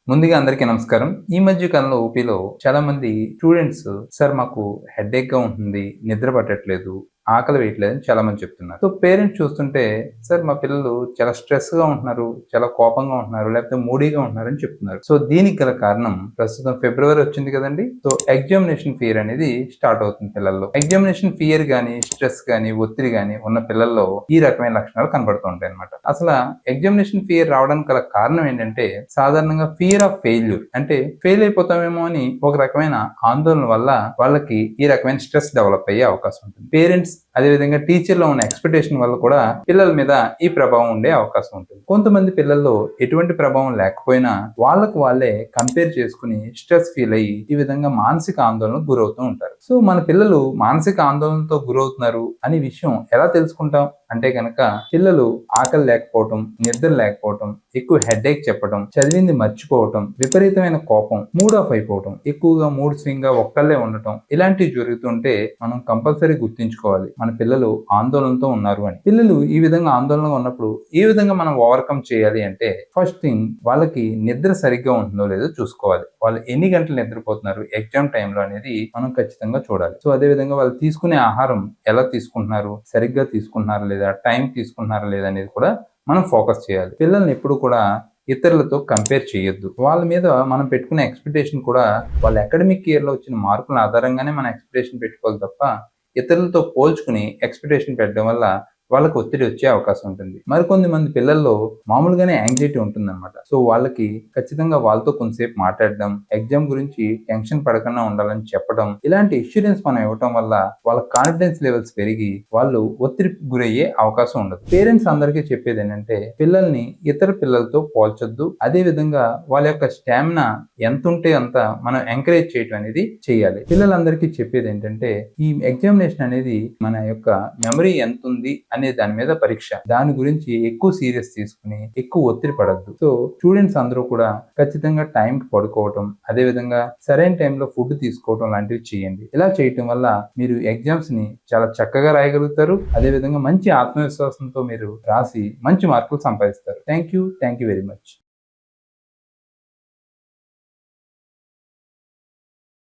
ముందుగా అందరికీ నమస్కారం. ఈ మధ్య కాలంలో ఊపీలో చాలా మంది స్టూడెంట్స్ సార్ మాకు హెడేక్‌గా ఉంటుంది, నిద్ర పట్టట్లేదు, ఆకలి వేయట్లేదని చాలా మంది చెప్తున్నారు. సో పేరెంట్స్ చూస్తుంటే సార్ మా పిల్లలు చాలా స్ట్రెస్‌గా ఉంటున్నారు, చాలా కోపంగా ఉంటున్నారు, లేకపోతే మూడీగా ఉంటున్నారని చెప్తున్నారు. సో దీనికి గల కారణం ప్రస్తుతం ఫిబ్రవరి వచ్చింది కదండీ! సో ఎగ్జామినేషన్ ఫియర్ అనేది స్టార్ట్ అవుతుంది పిల్లల్లో. ఎగ్జామినేషన్ ఫియర్ గాని, స్ట్రెస్ గాని, ఒత్తిడి గాని ఉన్న పిల్లల్లో ఈ రకమైన లక్షణాలు కనబడుతూ ఉంటాయన్నమాట. అసల ఎగ్జామినేషన్ ఫియర్ రావడానికి గల కారణం ఏంటంటే సాధారణంగా ఫియర్ ఆఫ్ ఫెయిల్యూర్, అంటే ఫెయిల్ అయిపోతామేమో అని ఒక రకమైన ఆందోళన వల్ల వాళ్ళకి ఈ రకమైన స్ట్రెస్ డెవలప్ అయ్యే అవకాశం ఉంటుంది. పేరెంట్స్ అదేవిధంగా టీచర్లో ఉన్న ఎక్స్పెక్టేషన్ వల్ల కూడా పిల్లల మీద ఈ ప్రభావం ఉండే అవకాశం ఉంటుంది. కొంతమంది పిల్లల్లో ఎటువంటి ప్రభావం లేకపోయినా వాళ్ళకు వాళ్ళే కంపేర్ చేసుకుని స్ట్రెస్ ఫీల్ అయ్యి ఈ విధంగా మానసిక ఆందోళనకు గురవుతూ ఉంటారు. సో మన పిల్లలు మానసిక ఆందోళనతో గురవుతున్నారు అనే విషయం ఎలా తెలుసుకుంటాం అంటే కనుక పిల్లలు ఆకలి లేకపోవటం, నిద్ర లేకపోవటం, ఎక్కువ హెడేక్ చెప్పడం, చదివింది మర్చిపోవటం, విపరీతమైన కోపం, మూడ్ ఆఫ్ అయిపోవటం, ఎక్కువగా మూడ్ స్వింగ్ గా ఒక్కళ్ళే ఉండటం, ఇలాంటివి జరుగుతుంటే మనం కంపల్సరీ గుర్తించుకోవాలి మన పిల్లలు ఆందోళనతో ఉన్నారు అని. పిల్లలు ఈ విధంగా ఆందోళనగా ఉన్నప్పుడు ఏ విధంగా మనం ఓవర్కమ్ చేయాలి అంటే ఫస్ట్ థింగ్ వాళ్ళకి నిద్ర సరిగ్గా ఉంటుందో లేదో చూసుకోవాలి. వాళ్ళు ఎన్ని గంటలు నిద్రపోతున్నారు ఎగ్జామ్ టైంలో అనేది మనం ఖచ్చితంగా చూడాలి. సో అదే విధంగా వాళ్ళు తీసుకునే ఆహారం ఎలా తీసుకుంటున్నారు, సరిగ్గా తీసుకుంటున్నారా లేదా, టైం తీసుకుంటున్నారా లేదా అనేది కూడా మనం ఫోకస్ చేయాలి. పిల్లల్ని ఎప్పుడు కూడా ఇతరులతో కంపేర్ చేయొద్దు. వాళ్ళ మీద మనం పెట్టుకునే ఎక్స్పెక్టేషన్ కూడా వాళ్ళ అకాడమిక్ ఇయర్ లో వచ్చిన మార్కుల ఆధారంగానే మనం ఎక్స్పెక్టేషన్ పెట్టుకోవాలి తప్ప ఇతరులతో పోల్చుకుని ఎక్స్పెక్టేషన్ పెట్టడం వల్ల వాళ్ళకి ఒత్తిడి వచ్చే అవకాశం ఉంటుంది. మరికొంతమంది పిల్లల్లో మామూలుగానే యాంగ్జైటీ ఉంటుందన్నమాట. సో వాళ్ళకి ఖచ్చితంగా వాళ్ళతో కొంతసేపు మాట్లాడడం, ఎగ్జామ్ గురించి టెన్షన్ పడకుండా ఉండాలని చెప్పడం, ఇలాంటి ఇన్సూరెన్స్ మనం ఇవ్వటం వల్ల వాళ్ళ కాన్ఫిడెన్స్ లెవెల్స్ పెరిగి వాళ్ళు ఒత్తిడికి గురయ్యే అవకాశం ఉండదు. పేరెంట్స్ అందరికీ చెప్పేది ఏంటంటే పిల్లల్ని ఇతర పిల్లలతో పోల్చొద్దు. అదే విధంగా వాళ్ళ యొక్క స్టామినా ఎంత ఉంటే అంత మనం ఎంకరేజ్ చేయటం అనేది చేయాలి. పిల్లలందరికీ చెప్పేది ఏంటంటే ఈ ఎగ్జామినేషన్ అనేది మన యొక్క మెమరీ ఎంత ఉంది అనే దాని మీద పరీక్ష. దాని గురించి ఎక్కువ సీరియస్ తీసుకుని ఎక్కువ ఒత్తిడి పడద్దు. సో స్టూడెంట్స్ అందరూ కూడా ఖచ్చితంగా టైంకి పడుకోవటం, అదే విధంగా సరైన టైంలో ఫుడ్ తీసుకోవటం లాంటివి చేయండి. ఇలా చేయటం వల్ల మీరు ఎగ్జామ్స్ ని చాలా చక్కగా రాయగలుగుతారు. అదే విధంగా మంచి ఆత్మవిశ్వాసంతో మీరు రాసి మంచి మార్కులు సంపాదిస్తారు. Thank you very much.